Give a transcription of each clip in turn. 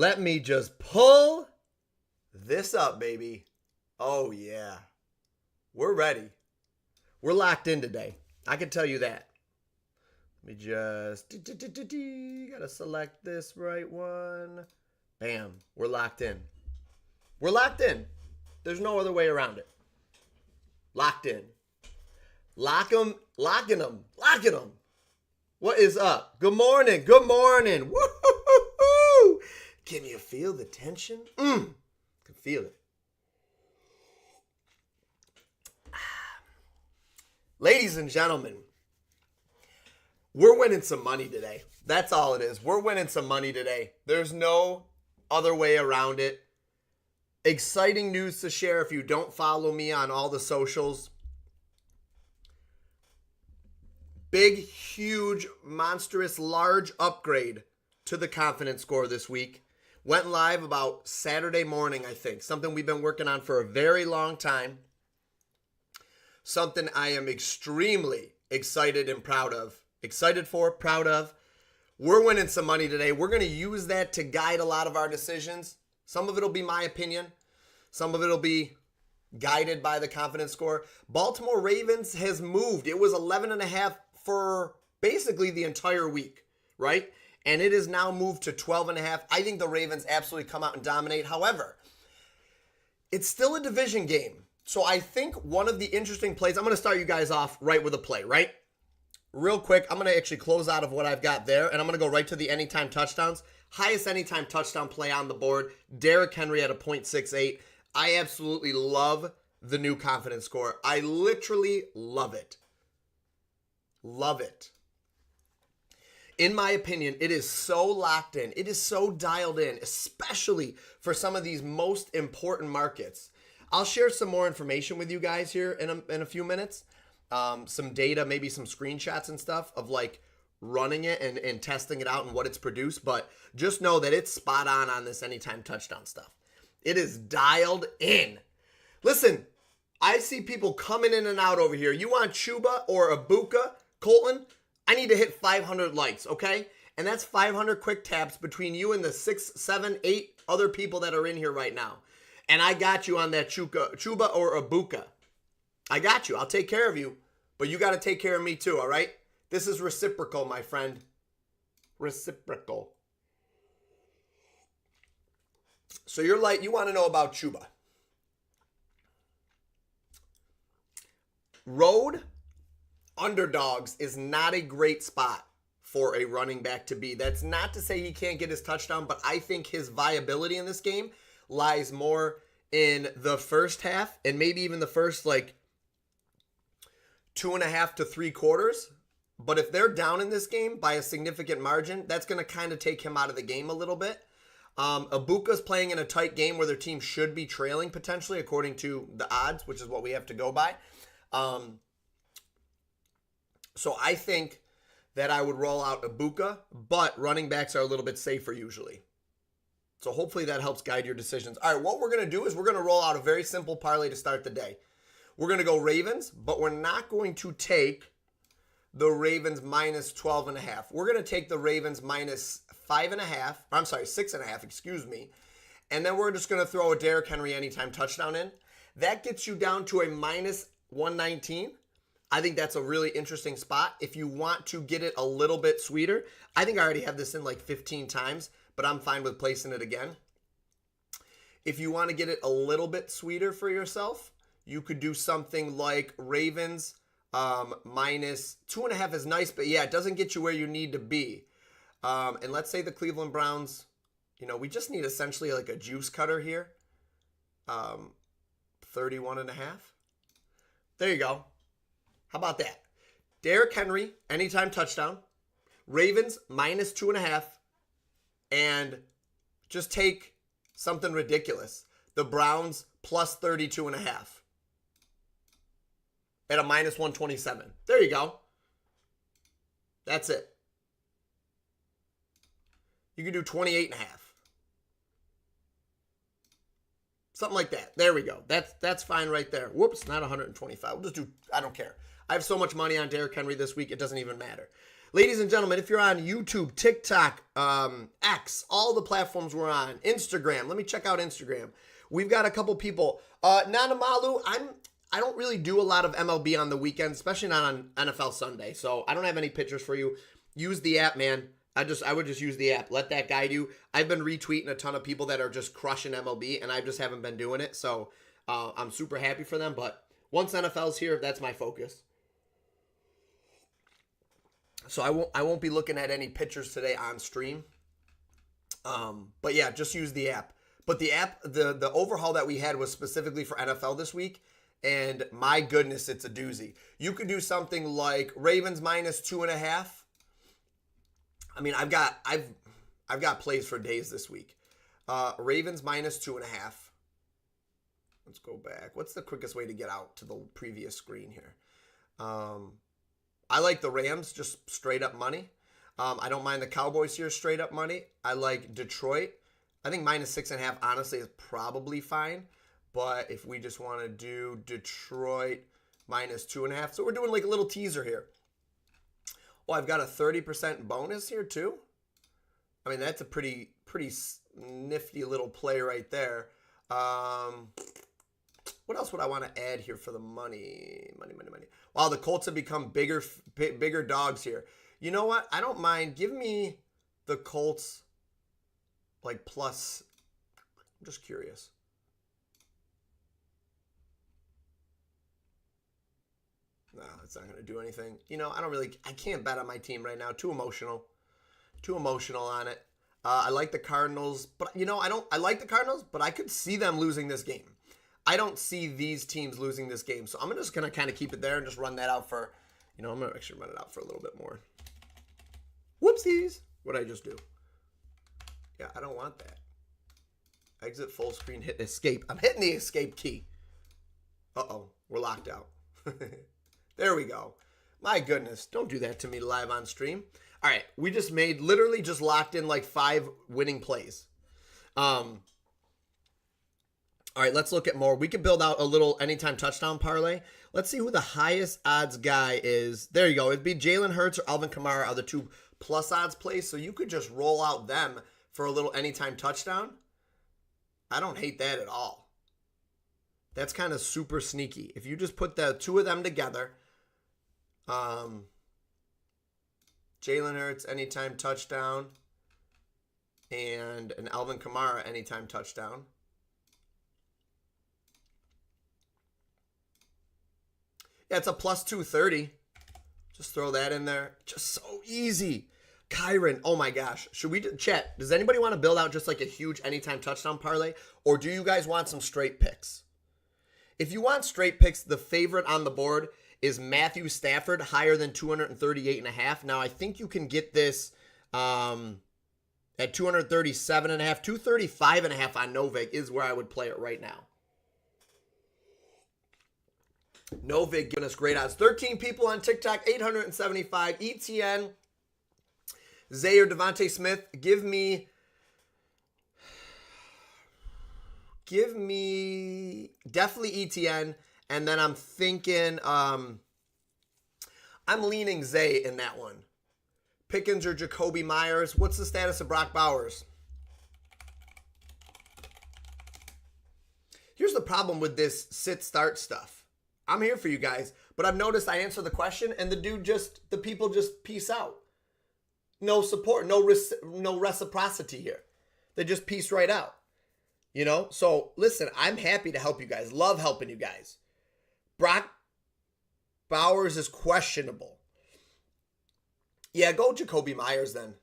Let me just pull this up, baby. Oh, yeah. We're ready. We're locked in today. I can tell you that. Let me just... Gotta select this right one. Bam. We're locked in. We're locked in. There's no other way around it. Locked in. Locking them. What is up? Good morning. Woo-hoo-hoo-hoo. Can you feel the tension? Can feel it. Ladies and gentlemen, we're winning some money today. That's all it is. We're winning some money today. There's no other way around it. Exciting news to share if you don't follow me on all the socials. Big, huge, monstrous, large upgrade to the confidence score this week. Went live about Saturday morning, I think. Something we've been working on for a very long time. Something I am extremely excited and proud of. Excited for, proud of. We're winning some money today. We're going to use that to guide a lot of our decisions. Some of it will be my opinion. Some of it will be guided by the confidence score. Baltimore Ravens has moved. It was 11.5 for basically the entire week, right? And it has now moved to 12.5. I think the Ravens absolutely come out and dominate. However, it's still a division game. So I think one of the interesting plays, I'm going to start you guys off right with a play, right? Real quick, I'm going to actually close out of what I've got there, and I'm going to go right to the anytime touchdowns. Highest anytime touchdown play on the board, Derrick Henry at a 0.68. I absolutely love the new confidence score. I literally love it. Love it. In my opinion, it is so locked in. It is so dialed in, especially for some of these most important markets. I'll share some more information with you guys here in a few minutes. Some data, maybe some screenshots and stuff of like running it and testing it out and what it's produced. But just know that it's spot on this anytime touchdown stuff. It is dialed in. Listen, I see people coming in and out over here. You want Chuba or Ibuka, Colton? I need to hit 500 likes, okay? And that's 500 quick taps between you and the 6, 7, 8 other people that are in here right now. And I got you on that Chuba or Ibuka. I got you. I'll take care of you. But you got to take care of me too, all right? This is reciprocal, my friend. Reciprocal. So you want to know about Chuba. Road underdogs is not a great spot for a running back to be. That's not to say he can't get his touchdown, but I think his viability in this game lies more in the first half and maybe even the first like 2.5 to 3 quarters. But if they're down in this game by a significant margin, that's going to kind of take him out of the game a little bit. Ibuka's playing in a tight game where their team should be trailing potentially according to the odds, which is what we have to go by. So I think that I would roll out Ibuka, but running backs are a little bit safer usually. So hopefully that helps guide your decisions. All right, what we're going to do is we're going to roll out a very simple parlay to start the day. We're going to go Ravens, but we're not going to take the Ravens minus 12.5. We're going to take the Ravens minus 5.5. I'm sorry, 6.5, excuse me. And then we're just going to throw a Derrick Henry anytime touchdown in. That gets you down to a minus 119. I think that's a really interesting spot. If you want to get it a little bit sweeter, I think I already have this in like 15 times, but I'm fine with placing it again. If you want to get it a little bit sweeter for yourself, you could do something like Ravens minus 2.5 is nice, but yeah, it doesn't get you where you need to be. And let's say the Cleveland Browns, we just need essentially like a juice cutter here. 31.5. There you go. How about that? Derrick Henry, anytime touchdown. Ravens, minus 2.5. And just take something ridiculous. The Browns, plus 32.5. At a minus 127. There you go. That's it. You can do 28.5. Something like that. There we go. That's fine right there. Whoops, not 125. We'll just do, I don't care. I have so much money on Derrick Henry this week, it doesn't even matter. Ladies and gentlemen, if you're on YouTube, TikTok, X, all the platforms we're on, Instagram, let me check out Instagram. We've got a couple people. Nanamalu, I don't really do a lot of MLB on the weekend, especially not on NFL Sunday. So I don't have any pictures for you. Use the app, man. I would just use the app. Let that guide you. I've been retweeting a ton of people that are just crushing MLB, and I just haven't been doing it. So I'm super happy for them. But once NFL's here, that's my focus. So I won't be looking at any pictures today on stream. But yeah, just use the app. But the app, the overhaul that we had was specifically for NFL this week. And my goodness, it's a doozy. You could do something like Ravens minus 2.5. I mean, I've got plays for days this week. Ravens minus 2.5. Let's go back. What's the quickest way to get out to the previous screen here? I like the Rams, just straight up money. I don't mind the Cowboys here, straight up money. I like Detroit. I think minus 6.5, honestly, is probably fine. But if we just want to do Detroit minus 2.5. So we're doing like a little teaser here. Oh, I've got a 30% bonus here too. I mean, that's a pretty nifty little play right there. What else would I want to add here for the money? Money. Wow, the Colts have become bigger dogs here. You know what? I don't mind. Give me the Colts like plus. I'm just curious. No, it's not going to do anything. You know, I can't bet on my team right now. Too emotional on it. I like the Cardinals, but I like the Cardinals, but I could see them losing this game. I don't see these teams losing this game. So I'm just going to kind of keep it there and just run that out for, I'm going to actually run it out for a little bit more. Whoopsies. What did I just do? Yeah, I don't want that. Exit full screen, hit escape. I'm hitting the escape key. Uh-oh, we're locked out. There we go. My goodness, don't do that to me live on stream. All right, we just literally just locked in like 5 winning plays. All right, let's look at more. We could build out a little anytime touchdown parlay. Let's see who the highest odds guy is. There you go. It'd be Jalen Hurts or Alvin Kamara are the 2 plus odds plays. So you could just roll out them for a little anytime touchdown. I don't hate that at all. That's kind of super sneaky. If you just put the 2 of them together, Jalen Hurts anytime touchdown and an Alvin Kamara anytime touchdown. Yeah, it's a plus 230. Just throw that in there. Just so easy. Kyron, oh my gosh. Should we, chat, does anybody want to build out just like a huge anytime touchdown parlay? Or do you guys want some straight picks? If you want straight picks, the favorite on the board is Matthew Stafford, higher than 238.5. Now, I think you can get this at 237.5. 235.5 on Novig is where I would play it right now. Novig giving us great odds. 13 people on TikTok, 875. ETN, Zay or Devontae Smith, give me definitely ETN, and then I'm thinking I'm leaning Zay in that one. Pickens or Jacoby Myers. What's the status of Brock Bowers? Here's the problem with this sit-start stuff. I'm here for you guys, but I've noticed I answer the question and the people just peace out. No support, no reciprocity here. They just peace right out. So listen, I'm happy to help you guys. Love helping you guys. Brock Bowers is questionable. Yeah, go Jacoby Myers then.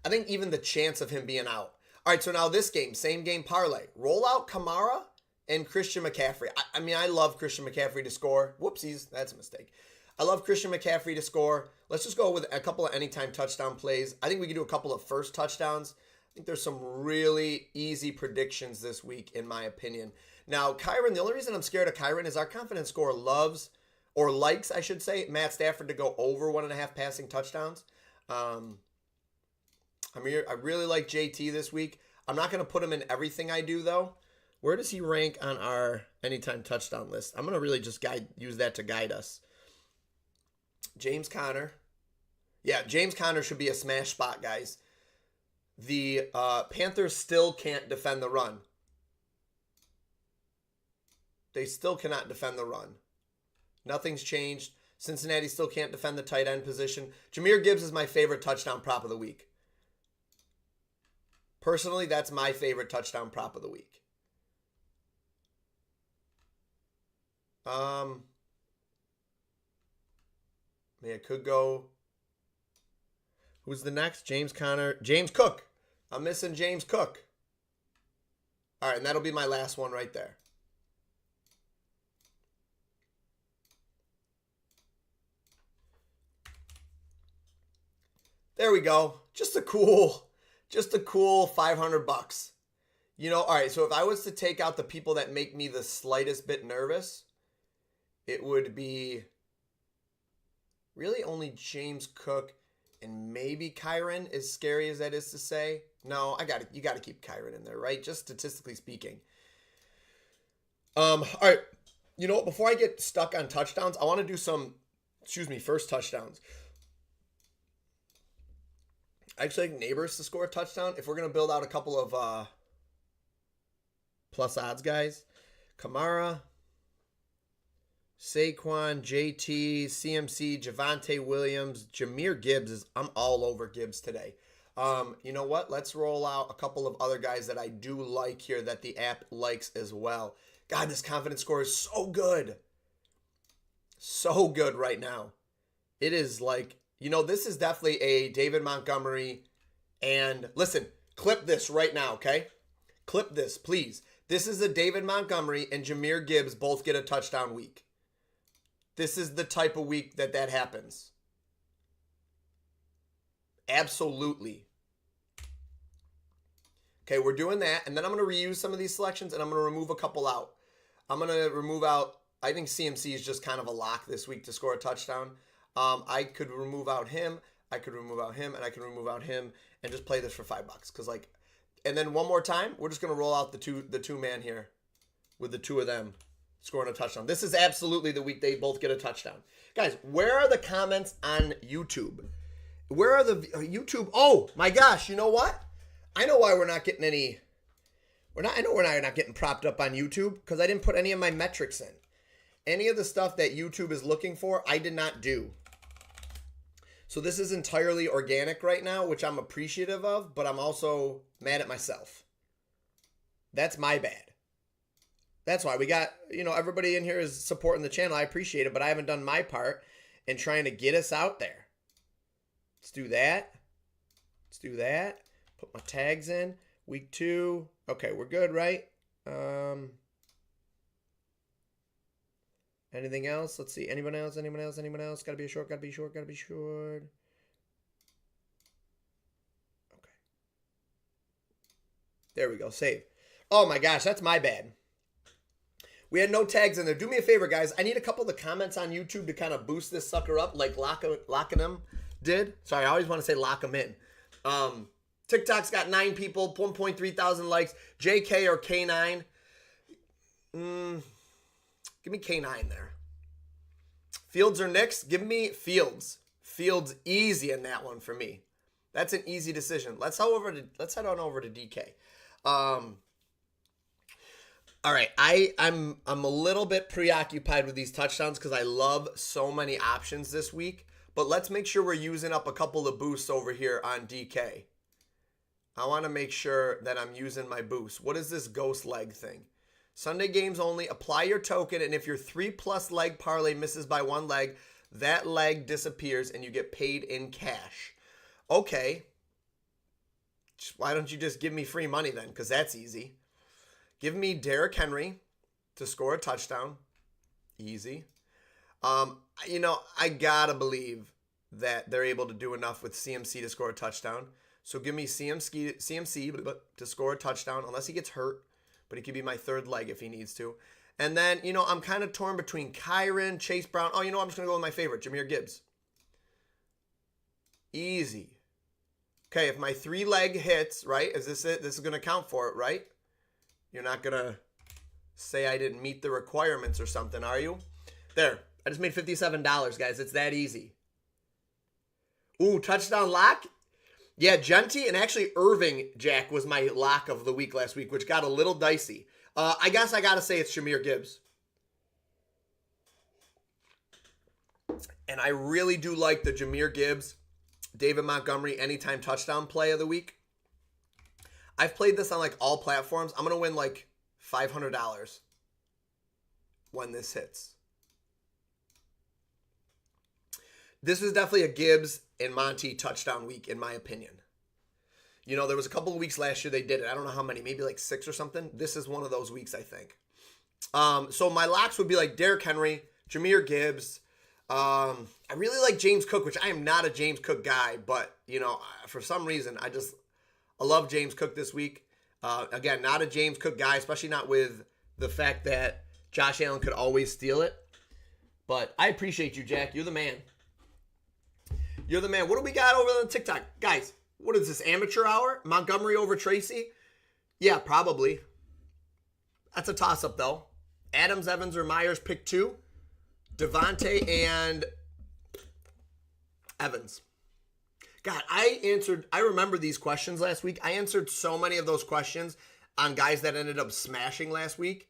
I think even the chance of him being out. All right, so now this game, same game parlay. Roll out Kamara and Christian McCaffrey. I mean, I love Christian McCaffrey to score. Whoopsies, that's a mistake. I love Christian McCaffrey to score. Let's just go with a couple of anytime touchdown plays. I think we can do a couple of first touchdowns. I think there's some really easy predictions this week, in my opinion. Now, Kyron, the only reason I'm scared of Kyron is our confidence score likes, I should say, Matt Stafford to go over 1.5 passing touchdowns. I really like JT this week. I'm not going to put him in everything I do, though. Where does he rank on our anytime touchdown list? I'm going to really just use that to guide us. James Conner. Yeah, James Conner should be a smash spot, guys. The Panthers still can't defend the run. They still cannot defend the run. Nothing's changed. Cincinnati still can't defend the tight end position. Jahmyr Gibbs is my favorite touchdown prop of the week. Personally, that's my favorite touchdown prop of the week. I mean, it could go. Who's the next? James Conner. James Cook. I'm missing James Cook. All right, and that'll be my last one right there. There we go. Just a cool $500. You know, all right, so if I was to take out the people that make me the slightest bit nervous, it would be really only James Cook and maybe Kyren, as scary as that is to say. No, you got to keep Kyren in there, right? Just statistically speaking. All right. You know what? Before I get stuck on touchdowns, I want to do some, first touchdowns. I actually like Neighbors to score a touchdown. If we're going to build out a couple of plus odds guys, Kamara, Saquon, JT, CMC, Javonte Williams, Jahmyr Gibbs. I'm all over Gibbs today. You know what? Let's roll out a couple of other guys that I do like here that the app likes as well. God, this confidence score is so good. So good right now. It is like, you know, this is definitely a David Montgomery. And listen, clip this right now, okay? Clip this, please. This is a David Montgomery and Jahmyr Gibbs both get a touchdown week. This is the type of week that happens. Absolutely. Okay, we're doing that. And then I'm going to reuse some of these selections and I'm going to remove a couple out. I'm going to remove out, I think CMC is just kind of a lock this week to score a touchdown. I could remove out him. I could remove out him. And I can remove out him and just play this for $5. Because like, and then one more time, we're just going to roll out the two man here with the two of them scoring a touchdown. This is absolutely the week they both get a touchdown. Guys, where are the comments on YouTube? Where are the YouTube? Oh my gosh, you know what? I know why we're not getting any. I know we're not getting propped up on YouTube because I didn't put any of my metrics in. Any of the stuff that YouTube is looking for, I did not do. So this is entirely organic right now, which I'm appreciative of, but I'm also mad at myself. That's my bad. That's why we got, you know, everybody in here is supporting the channel. I appreciate it, but I haven't done my part in trying to get us out there. Let's do that. Let's do that. Put my tags in. Week 2. Okay, we're good, right? Anything else? Let's see. Anyone else? Anyone else? Anyone else? Gotta be short. Gotta be short. Gotta be short. Okay. There we go. Save. Oh my gosh, that's my bad. We had no tags in there. Do me a favor, guys. I need a couple of the comments on YouTube to kind of boost this sucker up like Locking Them did. Sorry, I always want to say lock them in. TikTok's got 9 people, 1.3 thousand likes. JK or K9. Give me K9 there. Fields or Knicks? Give me Fields. Fields easy in that one for me. That's an easy decision. Let's head on over to DK. All right, I'm a little bit preoccupied with these touchdowns because I love so many options this week. But let's make sure we're using up a couple of boosts over here on DK. I want to make sure that I'm using my boost. What is this ghost leg thing? Sunday games only. Apply your token, and if your 3+ leg parlay misses by 1 leg, that leg disappears and you get paid in cash. Okay. Why don't you just give me free money then? Because that's easy. Give me Derrick Henry to score a touchdown. Easy. You know, I gotta believe that they're able to do enough with CMC to score a touchdown. So give me CMC to score a touchdown, unless he gets hurt. But he could be my 3rd leg if he needs to. And then, you know, I'm kind of torn between Kyren, Chase Brown. Oh, you know what? I'm just going to go with my favorite, Jahmyr Gibbs. Easy. Okay, if my 3-leg hits, right? Is this it? This is going to count for it, right? You're not going to say I didn't meet the requirements or something, are you? There. I just made $57, guys. It's that easy. Ooh, touchdown lock? Yeah, Genty and actually Irving, Jack, was my lock of the week last week, which got a little dicey. I guess I got to say it's Jahmyr Gibbs. And I really do like the Jahmyr Gibbs, David Montgomery anytime touchdown play of the week. I've played this on like all platforms. I'm going to win like $500 when this hits. This is definitely a Gibbs and Monty touchdown week, in my opinion. You know, there was a couple of weeks last year they did it. I don't know how many, maybe like 6 or something. This is one of those weeks, I think. So my locks would be like Derrick Henry, Jahmyr Gibbs. I really like James Cook, which I am not a James Cook guy, but, you know, for some reason, I love James Cook this week. Again, not a James Cook guy, especially not with the fact that Josh Allen could always steal it. But I appreciate you, Jack. You're the man. You're the man. What do we got over on TikTok? Guys, what is this, amateur hour? Montgomery over Tracy? Yeah, probably. That's a toss-up, though. Adams, Evans, or Myers, pick 2. Devontae and Evans. God, I remember these questions last week. I answered so many of those questions on guys that ended up smashing last week.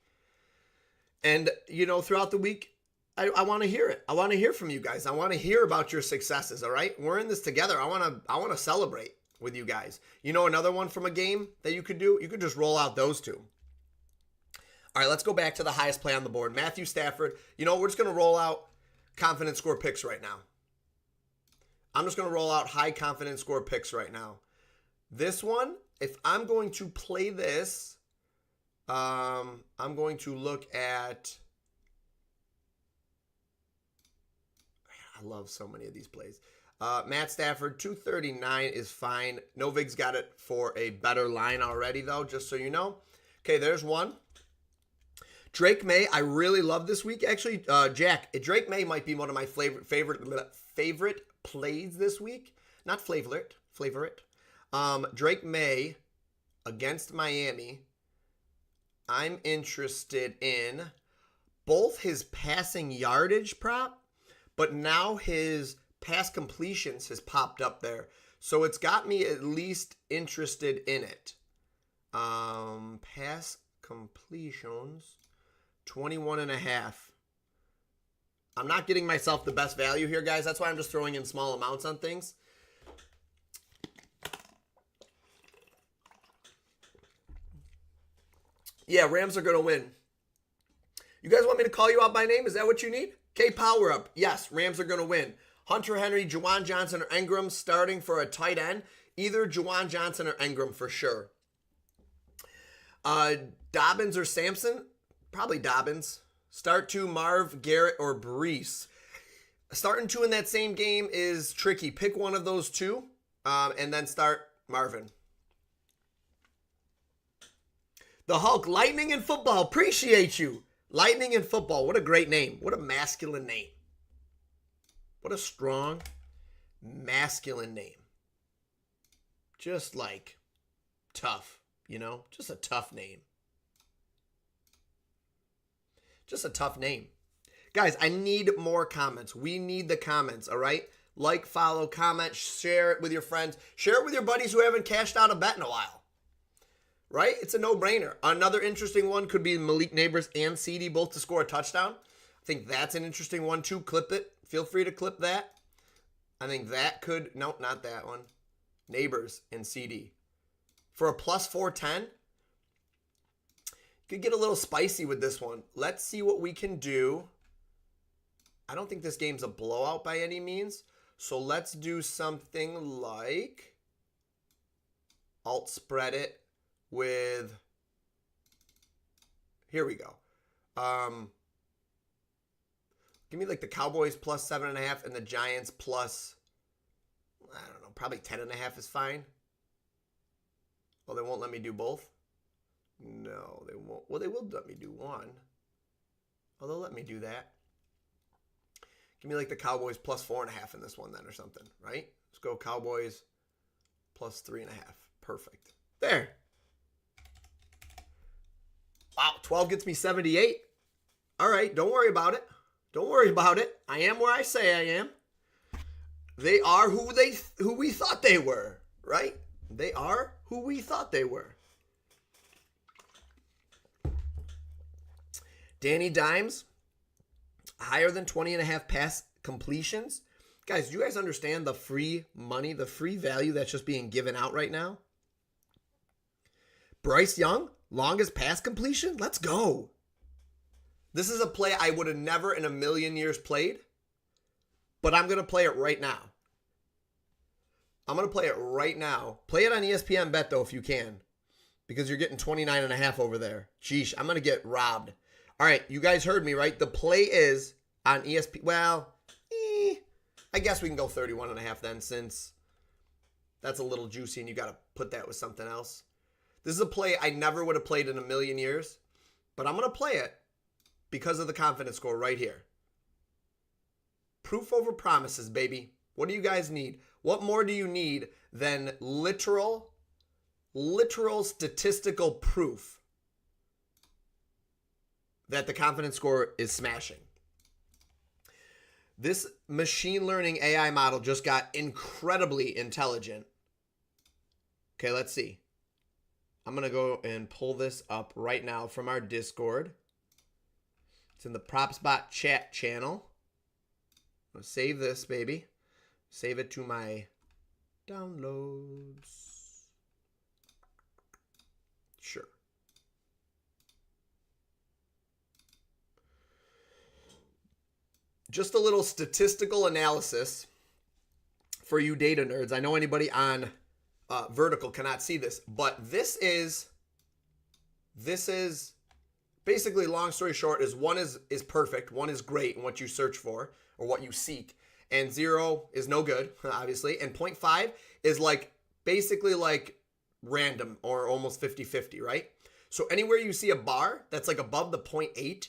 And, you know, throughout the week, I want to hear it. I want to hear from you guys. I want to hear about your successes, all right? We're in this together. I want to celebrate with you guys. You know another one from a game that you could do? You could just roll out those two. All right, let's go back to the highest play on the board. Matthew Stafford. You know, we're just going to roll out confidence score picks right now. I'm just going to roll out high confidence score picks right now. This one, if I'm going to play this, I'm going to look at... I love so many of these plays. Matt Stafford, 239 is fine. Novig's got it for a better line already, though, just so you know. Okay, there's one. Drake May, I really love this week. Actually, Jack, Drake May might be one of my favorite plays this week. Not favorite. Drake May against Miami. I'm interested in both his passing yardage prop, but now his pass completions has popped up there. So it's got me at least interested in it. Pass completions, 21.5. I'm not getting myself the best value here, guys. That's why I'm just throwing in small amounts on things. Yeah, Rams are going to win. You guys want me to call you out by name? Is that what you need? K Power Up. Yes, Rams are going to win. Hunter Henry, Juwan Johnson, or Ingram starting for a tight end. Either Juwan Johnson or Ingram for sure. Dobbins or Sampson? Probably Dobbins. Start 2, Marv, Garrett, or Brees. Starting 2 in that same game is tricky. Pick one of those two, and then start Marvin. The Hulk, Lightning in Football. Appreciate you. Lightning in Football. What a great name. What a masculine name. What a strong, masculine name. Just like tough, you know? Just a tough name. Just a tough name. Guys, I need more comments. We need the comments, all right? Like, follow, comment, share it with your friends. Share it with your buddies who haven't cashed out a bet in a while. Right? It's a no-brainer. Another interesting one could be Malik Neighbors and CD both to score a touchdown. I think that's an interesting one too. Clip it. Feel free to clip that. I think that could... No, not that one. Neighbors and CD. For a plus 410, could get a little spicy with this one. Let's see what we can do. I don't think this game's a blowout by any means. So let's do something like... Alt spread it with... Here we go. Give me like the Cowboys plus 7.5 and the Giants plus, I don't know, probably 10.5 is fine. Well, they won't let me do both. No, they won't. Well, they will let me do one. Oh, they'll let me do that. Give me like the Cowboys plus 4.5 in this one then or something, right? Let's go Cowboys plus 3.5. Perfect. There. Wow, 12 gets me 78. All right, don't worry about it. Don't worry about it. I am where I say I am. They are who we thought they were, right? They are who we thought they were. Danny Dimes, higher than 20.5 pass completions. Guys, do you guys understand the free money, the free value that's just being given out right now? Bryce Young, longest pass completion? Let's go. This is a play I would have never in a million years played, but I'm going to play it right now. I'm going to play it right now. Play it on ESPN Bet, though, if you can, because you're getting 29.5 over there. Sheesh, I'm going to get robbed. All right, you guys heard me, right? The play is on ESPN. Well, I guess we can go 31.5 then, since that's a little juicy and you got to put that with something else. This is a play I never would have played in a million years, but I'm going to play it because of the confidence score right here. Proof over promises, baby. What do you guys need? What more do you need than literal statistical proof that the confidence score is smashing? This machine learning AI model just got incredibly intelligent. Okay, let's see. I'm going to go and pull this up right now from our Discord. It's in the PropsBot chat channel. I'm going to save this, baby. Save it to my downloads. Sure. Just a little statistical analysis for you data nerds. I know anybody on Vertical cannot see this, but this is basically, long story short, is one is perfect, one is great and what you search for or what you seek, and 0 is no good, obviously, and 0.5 is like basically like random or almost 50-50, right? So anywhere you see a bar that's like above the 0.8,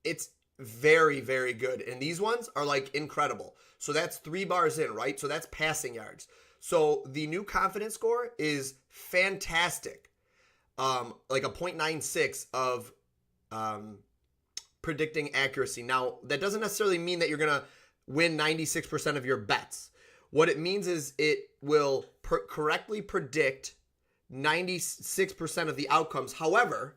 it's very, very good. And these ones are like incredible. So that's 3 bars in, right? So that's passing yards. So the new confidence score is fantastic. Like a 0.96 of predicting accuracy. Now, that doesn't necessarily mean that you're going to win 96% of your bets. What it means is it will correctly predict 96% of the outcomes. However,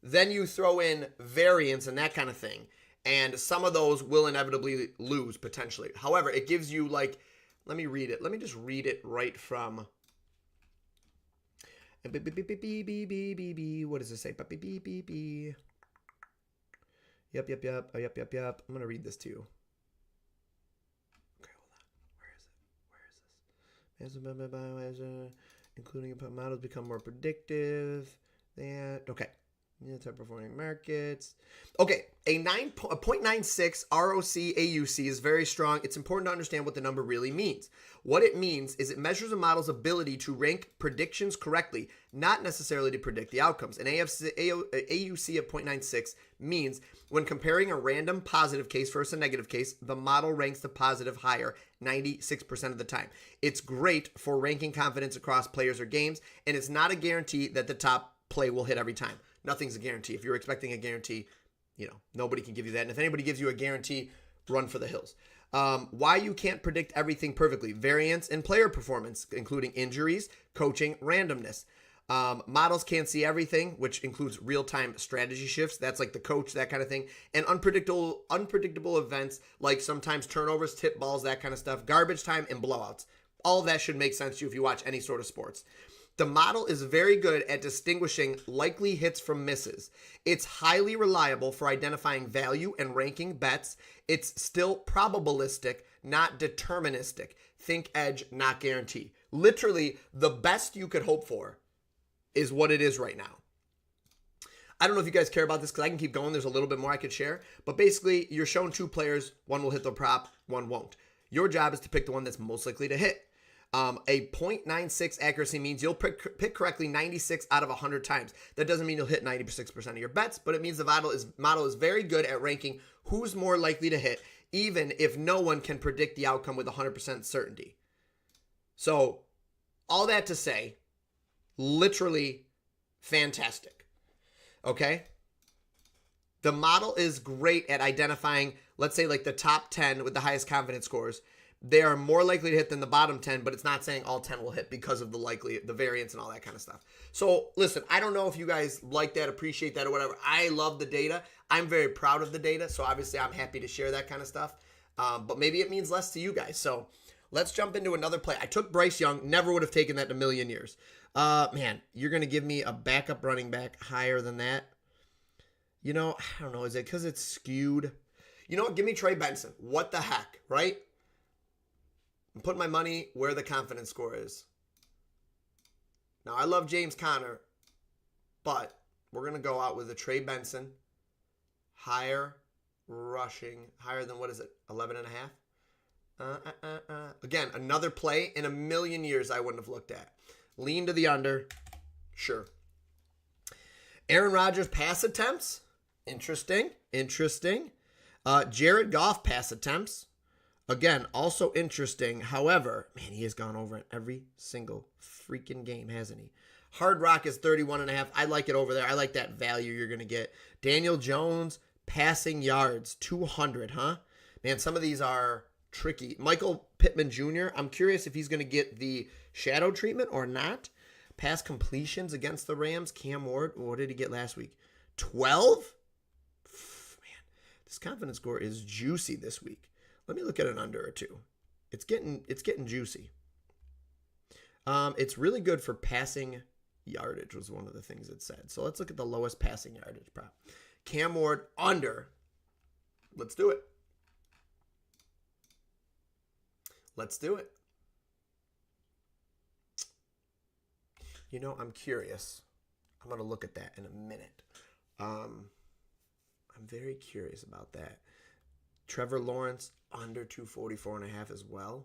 then you throw in variance and that kind of thing. And some of those will inevitably lose potentially. However, it gives you like, let me read it. Let me just read it right from. What does it say? Yep. I'm going to read this to you. Okay, hold on. Where is it? Including models become more predictive. Okay. Top performing markets. Okay, a 0.96 ROC AUC is very strong. It's important to understand what the number really means. What it means is it measures a model's ability to rank predictions correctly, not necessarily to predict the outcomes. An AUC of 0.96 means when comparing a random positive case versus a negative case, the model ranks the positive higher 96% of the time. It's great for ranking confidence across players or games, and it's not a guarantee that the top play will hit every time. Nothing's a guarantee. If you're expecting a guarantee, nobody can give you that. And if anybody gives you a guarantee, run for the hills. Why you can't predict everything perfectly. Variance in player performance, including injuries, coaching, randomness. Models can't see everything, which includes real-time strategy shifts. That's like the coach, that kind of thing. And unpredictable events like sometimes turnovers, tip balls, that kind of stuff. Garbage time and blowouts. All of that should make sense to you if you watch any sort of sports. The model is very good at distinguishing likely hits from misses. It's highly reliable for identifying value and ranking bets. It's still probabilistic, not deterministic. Think edge, not guarantee. Literally, the best you could hope for is what it is right now. I don't know if you guys care about this because I can keep going. There's a little bit more I could share. But basically, you're shown 2 players. One will hit the prop, one won't. Your job is to pick the one that's most likely to hit. A 0.96 accuracy means you'll pick correctly 96 out of 100 times. That doesn't mean you'll hit 96% of your bets, but it means the model is very good at ranking who's more likely to hit, even if no one can predict the outcome with 100% certainty. So, all that to say, literally fantastic. Okay? The model is great at identifying, let's say like the top 10 with the highest confidence scores, they are more likely to hit than the bottom 10, but it's not saying all 10 will hit because of the variance and all that kind of stuff. So listen, I don't know if you guys like that, appreciate that, or whatever. I love the data. I'm very proud of the data, so obviously I'm happy to share that kind of stuff. But maybe it means less to you guys. So let's jump into another play. I took Bryce Young. Never would have taken that in a million years. Man, you're going to give me a backup running back higher than that? You know, I don't know. Is it because it's skewed? You know what? Give me Trey Benson. What the heck, right? I'm putting my money where the confidence score is. Now, I love James Conner, but we're going to go out with a Trey Benson. Higher rushing. Higher than, what is it, 11.5? Again, another play in a million years I wouldn't have looked at. Lean to the under. Sure. Aaron Rodgers pass attempts. Interesting. Jared Goff pass attempts. Again, also interesting. However, man, he has gone over in every single freaking game, hasn't he? Hard Rock is 31.5. I like it over there. I like that value you're going to get. Daniel Jones, passing yards, 200, huh? Man, some of these are tricky. Michael Pittman Jr., I'm curious if he's going to get the shadow treatment or not. Pass completions against the Rams. Cam Ward, what did he get last week? 12? Man, this confidence score is juicy this week. Let me look at an under or two. It's getting juicy. It's really good for passing yardage was one of the things it said. So let's look at the lowest passing yardage prop. Cam Ward under. Let's do it. You know, I'm curious. I'm going to look at that in a minute. I'm very curious about that. Trevor Lawrence under 244.5 as well.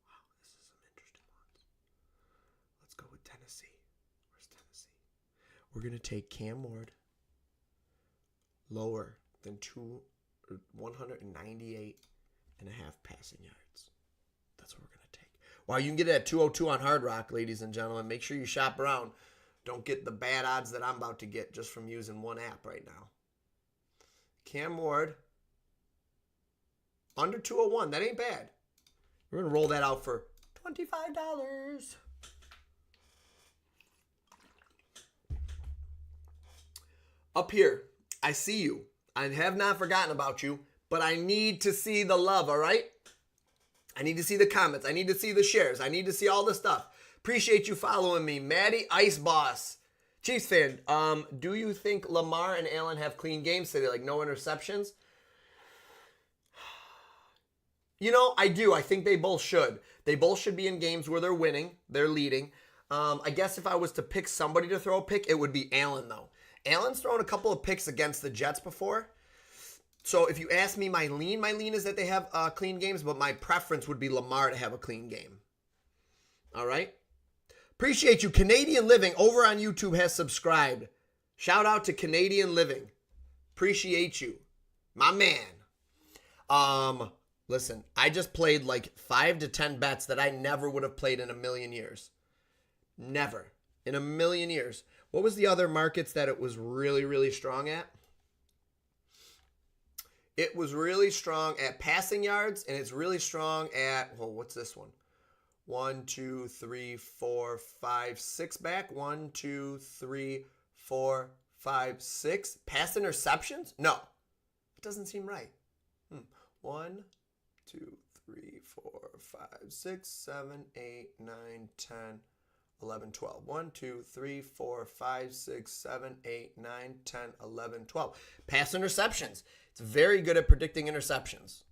Wow, this is some interesting ones. Let's go with Tennessee. Where's Tennessee? We're going to take Cam Ward lower than 198.5 passing yards. That's what we're going to take. Wow, you can get it at 202 on Hard Rock, ladies and gentlemen. Make sure you shop around. Don't get the bad odds that I'm about to get just from using one app right now. Cam Ward under 201. That ain't bad. We're going to roll that out for $25. Up here, I see you. I have not forgotten about you, but I need to see the love, all right? I need to see the comments. I need to see the shares. I need to see all the stuff. Appreciate you following me. Maddie Ice Boss. Chiefs fan, do you think Lamar and Allen have clean games today, like no interceptions? You know, I do. I think they both should. They both should be in games where they're winning, they're leading. I guess if I was to pick somebody to throw a pick, it would be Allen, though. Allen's thrown a couple of picks against the Jets before. So if you ask me my lean is that they have clean games, but my preference would be Lamar to have a clean game. All right? Appreciate you. Canadian Living over on YouTube has subscribed. Shout out to Canadian Living. Appreciate you. My man. Listen, I just played like 5 to 10 bets that I never would have played in a million years. Never. In a million years. What was the other markets that it was really, really strong at? It was really strong at passing yards, and it's really strong at, well, what's this one? 1, 2, 3, 4, 5, 6 back. 1, 2, 3, 4, 5, 6. Pass interceptions? No. It doesn't seem right. 1, 2, 3, 4, 5, 6, 7, 8, 9, 10, 11, 12. 1, 2, 3, 4, 5, 6, 7, 8, 9, 10, 11, 12. Pass interceptions. It's very good at predicting interceptions.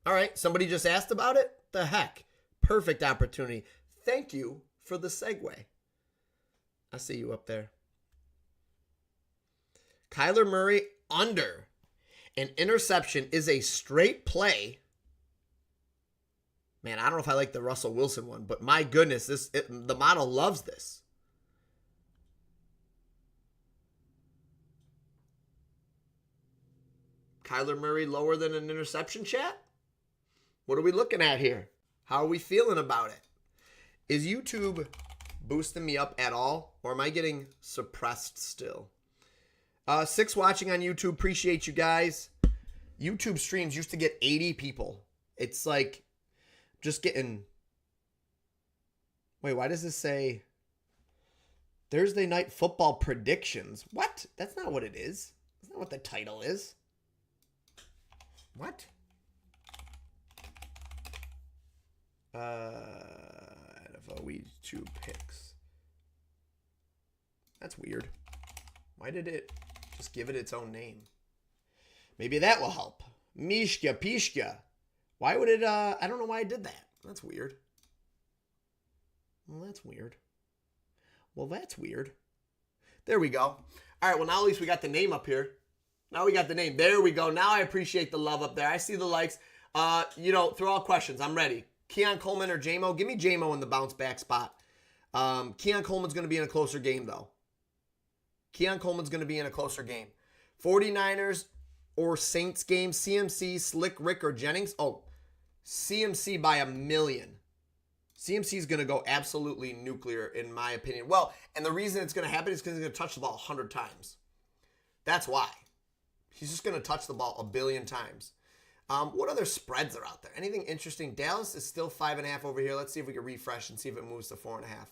All right, somebody just asked about it? The heck. Perfect opportunity. Thank you for the segue. I see you up there. Kyler Murray under. An interception is a straight play. Man, I don't know if I like the Russell Wilson one, but my goodness, the model loves this. Kyler Murray lower than an interception, chat? What are we looking at here? How are we feeling about it? Is YouTube boosting me up at all, or am I getting suppressed still? 6 watching on YouTube. Appreciate you guys. YouTube streams used to get 80 people. It's like just getting... Wait, why does this say Thursday Night Football Predictions? What? That's not what it is. That's not what the title is. What? NFL Week 2 picks. That's weird. Why did it just give it its own name? Maybe that will help. Mishka Pishka. Why would it, I don't know why I did that. That's weird. Well, that's weird. Well, that's weird. There we go. All right, well, now at least we got the name up here. Now we got the name. There we go. Now I appreciate the love up there. I see the likes. Throw out questions. I'm ready. Keon Coleman or J-Mo? Give me J-Mo in the bounce back spot. Keon Coleman's going to be in a closer game, though. Keon Coleman's going to be in a closer game. 49ers or Saints game. CMC, Slick Rick, or Jennings? Oh, CMC by 1,000,000. CMC is going to go absolutely nuclear, in my opinion. Well, and the reason it's going to happen is because he's going to touch the ball 100 times. That's why. He's just going to touch the ball 1,000,000,000 times. What other spreads are out there? Anything interesting? Dallas is still 5.5 over here. Let's see if we can refresh and see if it moves to 4.5.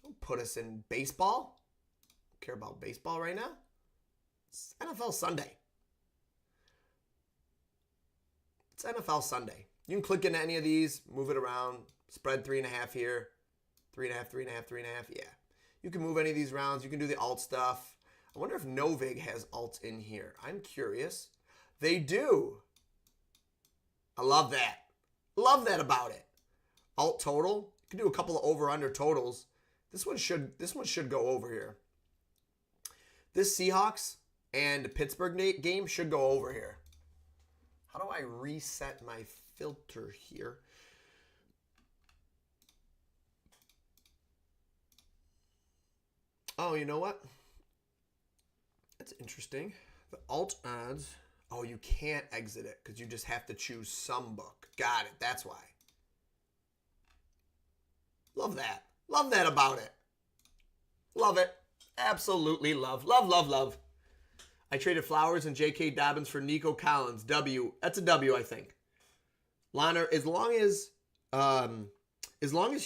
Don't put us in baseball. Don't care about baseball right now. It's NFL Sunday. It's NFL Sunday. You can click into any of these, move it around. Spread 3.5 here. 3.5, 3.5, 3.5. Yeah. You can move any of these rounds. You can do the alt stuff. I wonder if Novig has alt in here. I'm curious. They do. I love that. Love that about it. Alt total. You can do a couple of over-under totals. This one should go over here. This Seahawks and Pittsburgh game should go over here. How do I reset my filter here? Oh, you know what? That's interesting. The alt odds. Oh, you can't exit it because you just have to choose some book. Got it. That's why. Love that. Love that about it. Love it. Absolutely love. Love, love, love. I traded Flowers and J.K. Dobbins for Nico Collins. W. That's a W, I think. Lana, as long as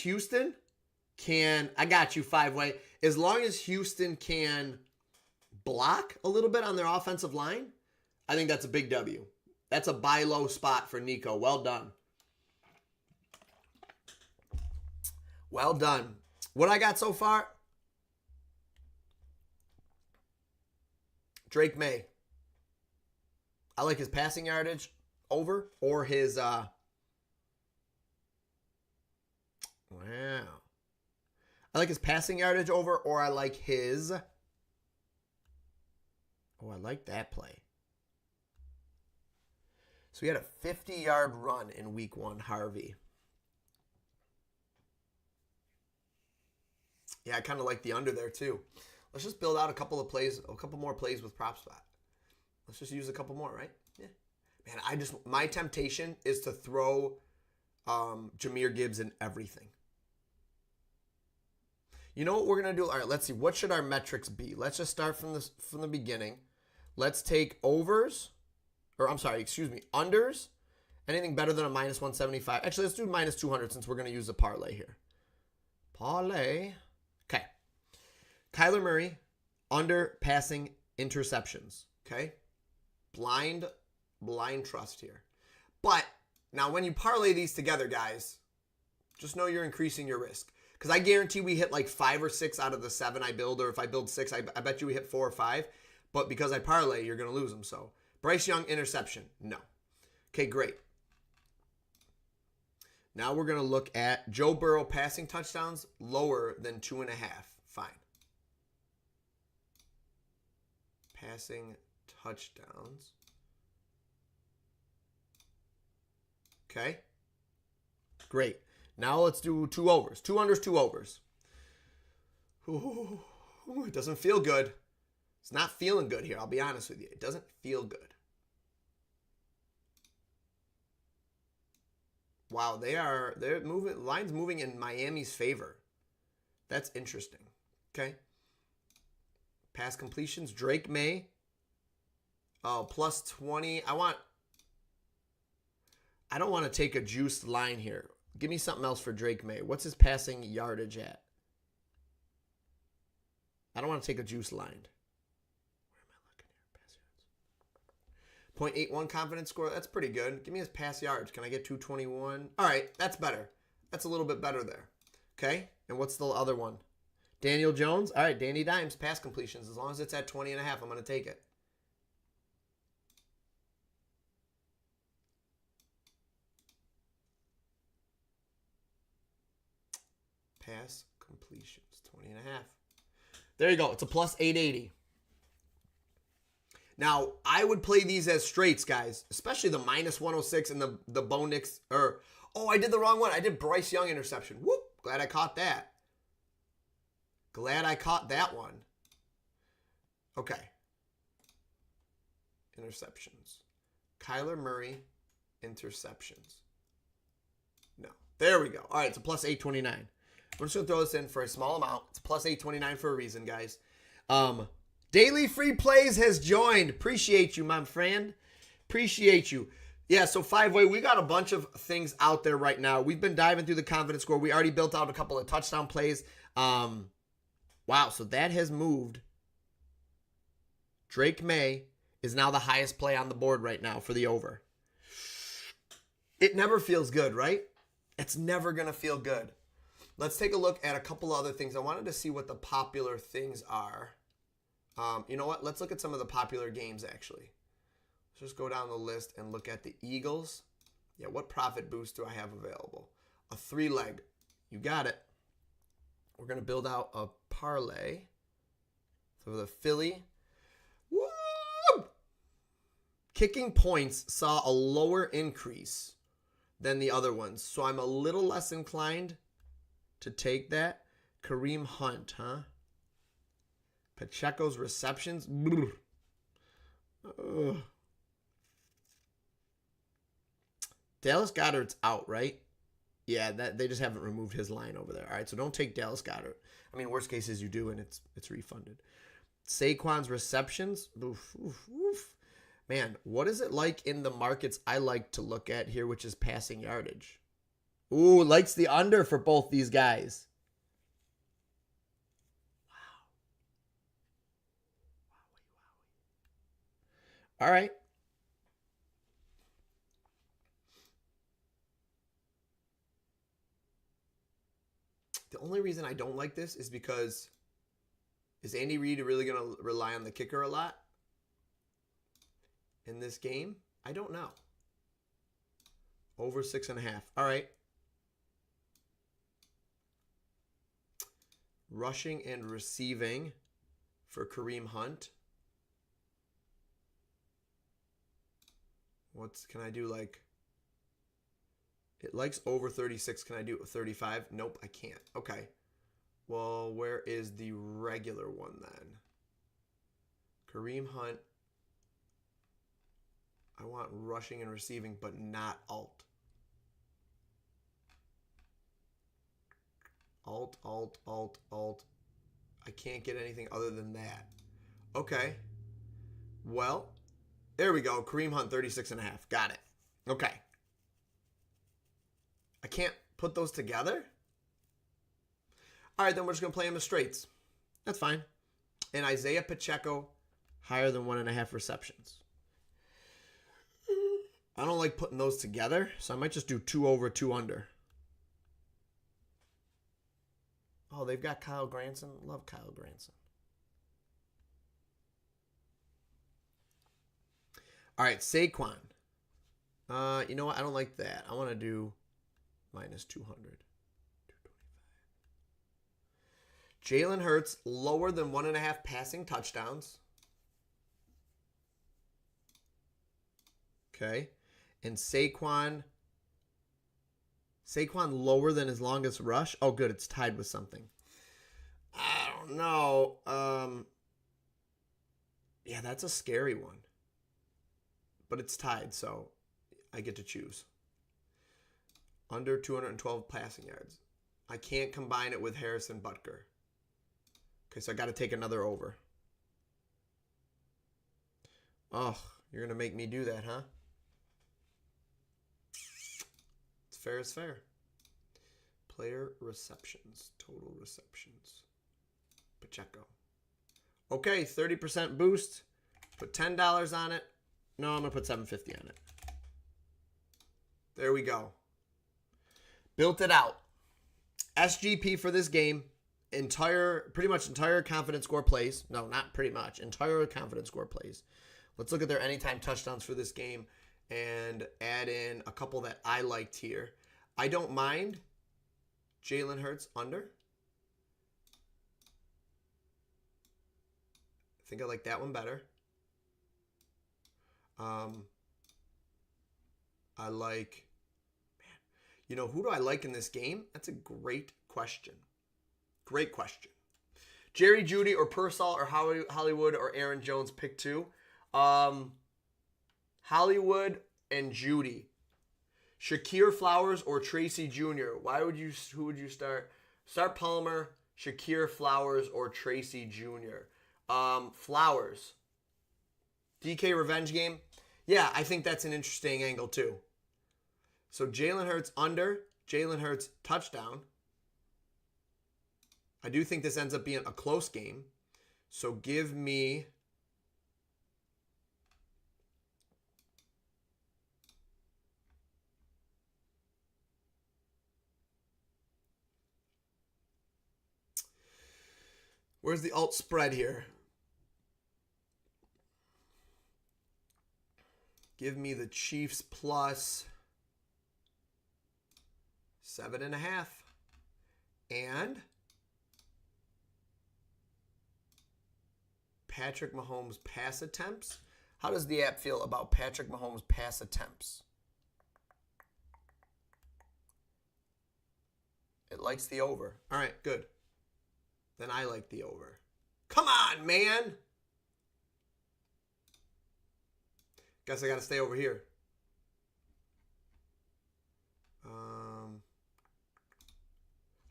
Houston can, I got you 5-way. As long as Houston can block a little bit on their offensive line, I think that's a big W. That's a buy low spot for Nico. Well done. Well done. What I got so far? Drake May. I like his passing yardage over or his wow. I like his passing yardage over, or I like his... Oh, I like that play. So he had a 50-yard run in week 1, Harvey. Yeah, I kind of like the under there too. Let's just build out a couple more plays with PropsBot. Let's just use a couple more, right? Yeah. Man, my temptation is to throw Jahmyr Gibbs in everything. You know what we're going to do? All right, let's see. What should our metrics be? Let's just start from the beginning. Let's take unders. Anything better than a minus 175. Actually, let's do minus 200 since we're going to use a parlay here. Parlay. Okay. Kyler Murray, under passing interceptions. Okay. Blind trust here. But now when you parlay these together, guys, just know you're increasing your risk. Because I guarantee we hit like 5 or 6 out of the 7 I build, or if I build 6, I bet you we hit 4 or 5. But because I parlay, you're going to lose them. So Bryce Young, interception. No. Okay, great. Now we're going to look at Joe Burrow passing touchdowns lower than 2.5. Fine. Passing touchdowns. Okay. Great. Now let's do 2 overs. 2 unders, 2 overs. Ooh, it doesn't feel good. It's not feeling good here. I'll be honest with you. It doesn't feel good. Wow, they're moving. Line's moving in Miami's favor. That's interesting. Okay. Pass completions. Drake May. Oh, plus 20. I don't want to take a juiced line here. Give me something else for Drake May. What's his passing yardage at? I don't want to take a juiced line. Where am I looking here? Pass yards. 0.81 confidence score. That's pretty good. Give me his pass yards. Can I get 221? All right, that's better. That's a little bit better there. Okay, and what's the other one? Daniel Jones. All right, Danny Dimes, pass completions. As long as it's at 20 and a half, I'm going to take it. Pass completions, 20 and a half. There you go. It's a plus 880. Now, I would play these as straights, guys, especially the minus 106 and the Bo Nix. Oh, I did the wrong one. I did Bryce Young interception. Whoop. Glad I caught that. Glad I caught that one. Okay. Interceptions. Kyler Murray interceptions. No. There we go. All right, it's a plus 829. We're just going to throw this in for a small amount. It's plus 829 for a reason, guys. Daily Free Plays has joined. Appreciate you, my friend. Appreciate you. Yeah, so 5-way, we got a bunch of things out there right now. We've been diving through the confidence score. We already built out a couple of touchdown plays. Wow, so that has moved. Drake May is now the highest play on the board right now for the over. It never feels good, right? It's never going to feel good. Let's take a look at a couple other things. I wanted to see what the popular things are. You know what? Let's look at some of the popular games, actually. Let's just go down the list and look at the Eagles. Yeah, what profit boost do I have available? A 3-leg. You got it. We're going to build out a parlay for the Philly. Woo! Kicking points saw a lower increase than the other ones, so I'm a little less inclined to take that. Kareem Hunt, huh? Pacheco's receptions. Dallas Goedert's out, right? Yeah, they just haven't removed his line over there. All right, so don't take Dallas Goedert. I mean, worst case is you do, and it's refunded. Saquon's receptions. Oof, oof, oof. Man, what is it like in the markets I like to look at here, which is passing yardage? Ooh, likes the under for both these guys. Wow. All right. The only reason I don't like this is because is Andy Reid really going to rely on the kicker a lot in this game? I don't know. Over 6.5. All right. Rushing and receiving for Kareem Hunt. Can I do like... It likes over 36. Can I do 35? Nope, I can't. Okay. Well, where is the regular one then? Kareem Hunt. I want rushing and receiving, but not alt. Alt. I can't get anything other than that. Okay. Well, there we go. Kareem Hunt, 36.5. Got it. Okay. I can't put those together? All right, then we're just going to play him as straights. That's fine. And Isaiah Pacheco, higher than 1.5 receptions. I don't like putting those together, so I might just do 2 over, 2 under. Oh, they've got Kyle Granson. Love Kyle Granson. All right, Saquon. You know what? I don't like that. I want to do minus 200. 225. Jalen Hurts, lower than 1.5 passing touchdowns. Okay. And Saquon lower than his longest rush. Oh, good. It's tied with something. I don't know. Yeah, that's a scary one. But it's tied, so I get to choose. Under 212 passing yards. I can't combine it with Harrison Butker. Okay, so I got to take another over. Oh, you're going to make me do that, huh? fair is fair. Player receptions, total receptions. Pacheco. Okay, 30% boost. Put $10 on it. No, I'm going to put $7.50 on it. There we go. Built it out. SGP for this game. Pretty much entire confidence score plays. No, not pretty much. Entire confidence score plays. Let's look at their anytime touchdowns for this game and add in a couple that I liked here. I don't mind Jalen Hurts under. I think I like that one better. I like, man, you know, who do I like in this game? That's a great question. Great question. Jerry Jeudy or Pearsall or Hollywood or Aaron Jones, pick two. Hollywood and Jeudy. Shakir Flowers or Tracy Jr. Who would you start? Start Palmer, Shakir Flowers, or Tracy Jr. Flowers. DK revenge game. Yeah, I think that's an interesting angle too. So Jalen Hurts under, Jalen Hurts touchdown. I do think this ends up being a close game. So give me where's the alt spread here? Give me the Chiefs plus 7.5. And Patrick Mahomes pass attempts. How does the app feel about Patrick Mahomes pass attempts? It likes the over. All right, good. Then I like the over. Come on, man. Guess I got to stay over here.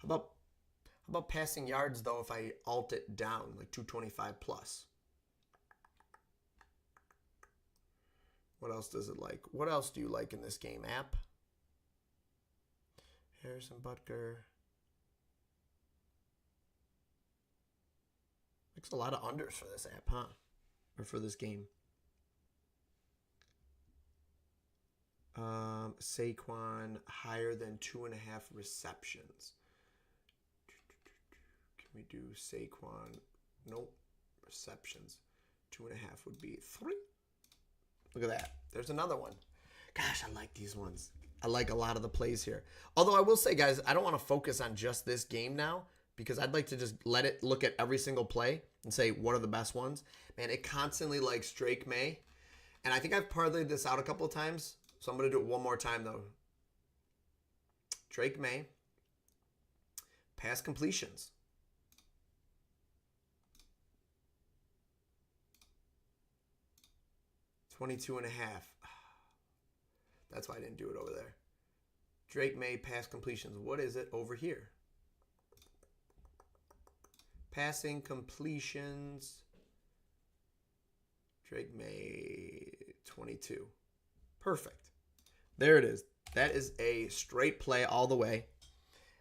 How about passing yards, though, if I alt it down, like 225 plus? What else does it like? What else do you like in this game, app? Harrison Butker. Makes a lot of unders for this app, huh? Or for this game. Saquon higher than 2.5 receptions. Can we do Saquon? Nope. Receptions. 2.5 would be 3. Look at that. There's another one. Gosh, I like these ones. I like a lot of the plays here. Although I will say, guys, I don't want to focus on just this game now because I'd like to just let it look at every single play and say what are the best ones. Man, it constantly likes Drake May. And I think I've parlayed this out a couple of times. So I'm going to do it one more time, though. Drake May. Pass completions. $22.5. That's why I didn't do it over there. Drake May pass completions. What is it over here? Passing completions. Drake May 22. Perfect. There it is. That is a straight play all the way.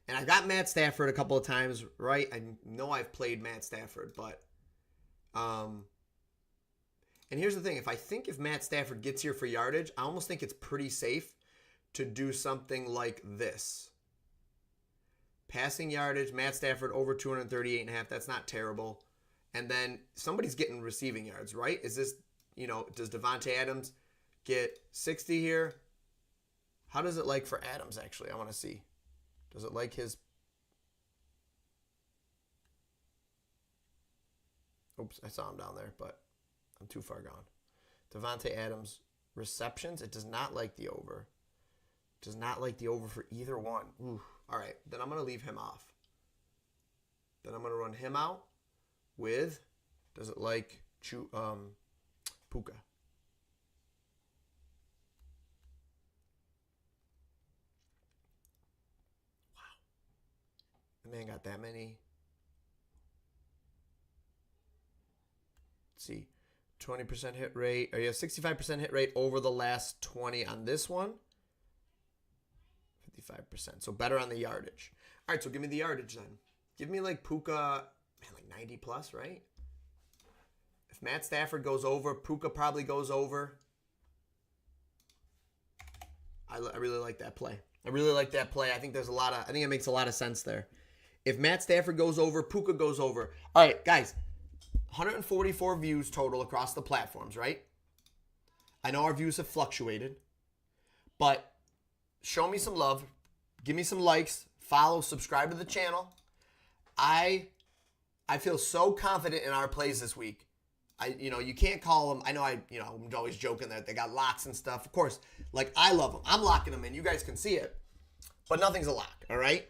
And I've got Matt Stafford a couple of times, right? I know I've played Matt Stafford, but and here's the thing. If Matt Stafford gets here for yardage, I almost think it's pretty safe to do something like this. Passing yardage, Matt Stafford over 238.5. That's not terrible. And then somebody's getting receiving yards, right? Is this, does Devontae Adams get 60 here? How does it like for Adams, actually? I want to see. Does it like his... Oops, I saw him down there, but I'm too far gone. Devontae Adams receptions. It does not like the over. It does not like the over for either one. Ooh. All right, then I'm going to leave him off. Then I'm going to run him out with... Does it like Puka? Man got that many. Let's see. 20% hit rate. Or you have 65% hit rate over the last 20 on this one. 55%. So better on the yardage. All right, so give me the yardage then. Give me like Puka, man, like 90 plus, right? If Matt Stafford goes over, Puka probably goes over. I really like that play. I really like that play. I think I think it makes a lot of sense there. If Matt Stafford goes over, Puka goes over. All right, guys, 144 views total across the platforms, right? I know our views have fluctuated, but show me some love. Give me some likes. Follow, subscribe to the channel. I feel so confident in our plays this week. You can't call them. I know I'm always joking that they got locks and stuff. Of course, like I love them. I'm locking them in. You guys can see it, but nothing's a lock. All right.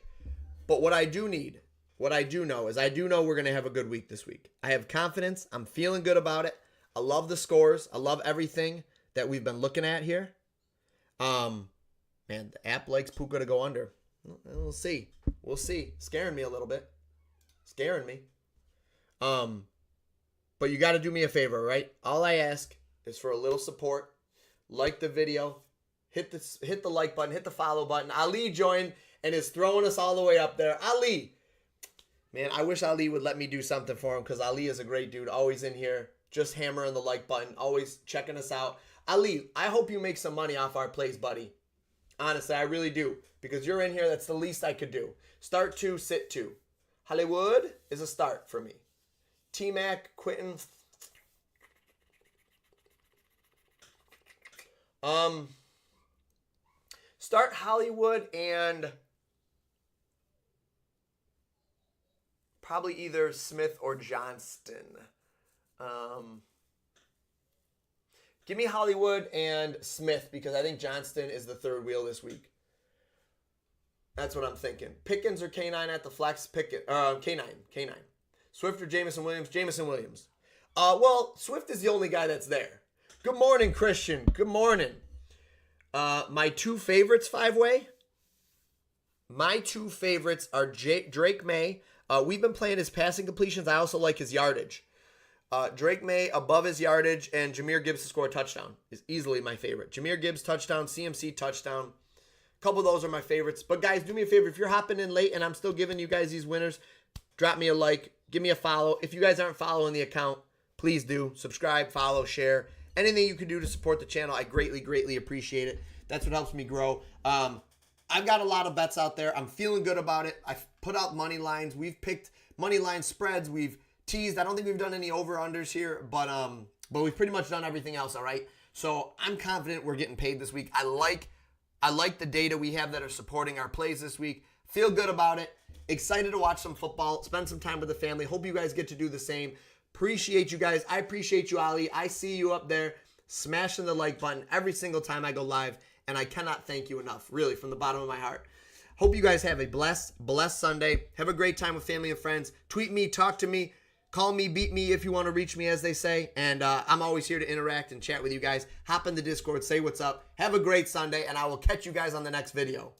But what I do know is we're going to have a good week this week. I have confidence. I'm feeling good about it. I love the scores. I love everything that we've been looking at here. Man, the app likes Puka to go under. We'll see. We'll see. Scaring me a little bit. Scaring me. But you got to do me a favor, right? All I ask is for a little support. Like the video. Hit the like button. Hit the follow button. Ali joined and is throwing us all the way up there. Ali. Man, I wish Ali would let me do something for him because Ali is a great dude. Always in here. Just hammering the like button. Always checking us out. Ali, I hope you make some money off our plays, buddy. Honestly, I really do. Because you're in here. That's the least I could do. Start 2, sit 2. Hollywood is a start for me. T-Mac, Quentin. Start Hollywood and probably either Smith or Johnston. Give me Hollywood and Smith because I think Johnston is the third wheel this week. That's what I'm thinking. Pickens or K9 at the flex. K9. Swift or Jameson Williams? Jameson Williams. Well, Swift is the only guy that's there. Good morning, Christian. Good morning. My two favorites, 5-way. My two favorites are Drake May. We've been playing his passing completions. I also like his yardage. Drake May above his yardage and Jahmyr Gibbs to score a touchdown is easily my favorite. Jahmyr Gibbs touchdown, CMC touchdown. A couple of those are my favorites. But guys, do me a favor. If you're hopping in late and I'm still giving you guys these winners, drop me a like. Give me a follow. If you guys aren't following the account, please do. Subscribe, follow, share. Anything you can do to support the channel, I greatly, greatly appreciate it. That's what helps me grow. I've got a lot of bets out there. I'm feeling good about it. I've put out money lines. We've picked money line spreads. We've teased. I don't think we've done any over-unders here, but we've pretty much done everything else, all right? So I'm confident we're getting paid this week. I like the data we have that are supporting our plays this week. Feel good about it. Excited to watch some football, spend some time with the family. Hope you guys get to do the same. Appreciate you guys. I appreciate you, Ali. I see you up there smashing the like button every single time I go live, and I cannot thank you enough, really, from the bottom of my heart. Hope you guys have a blessed Sunday. Have a great time with family and friends. Tweet me, talk to me, call me, beat me if you want to reach me, as they say. And I'm always here to interact and chat with you guys. Hop in the Discord, say what's up. Have a great Sunday, and I will catch you guys on the next video.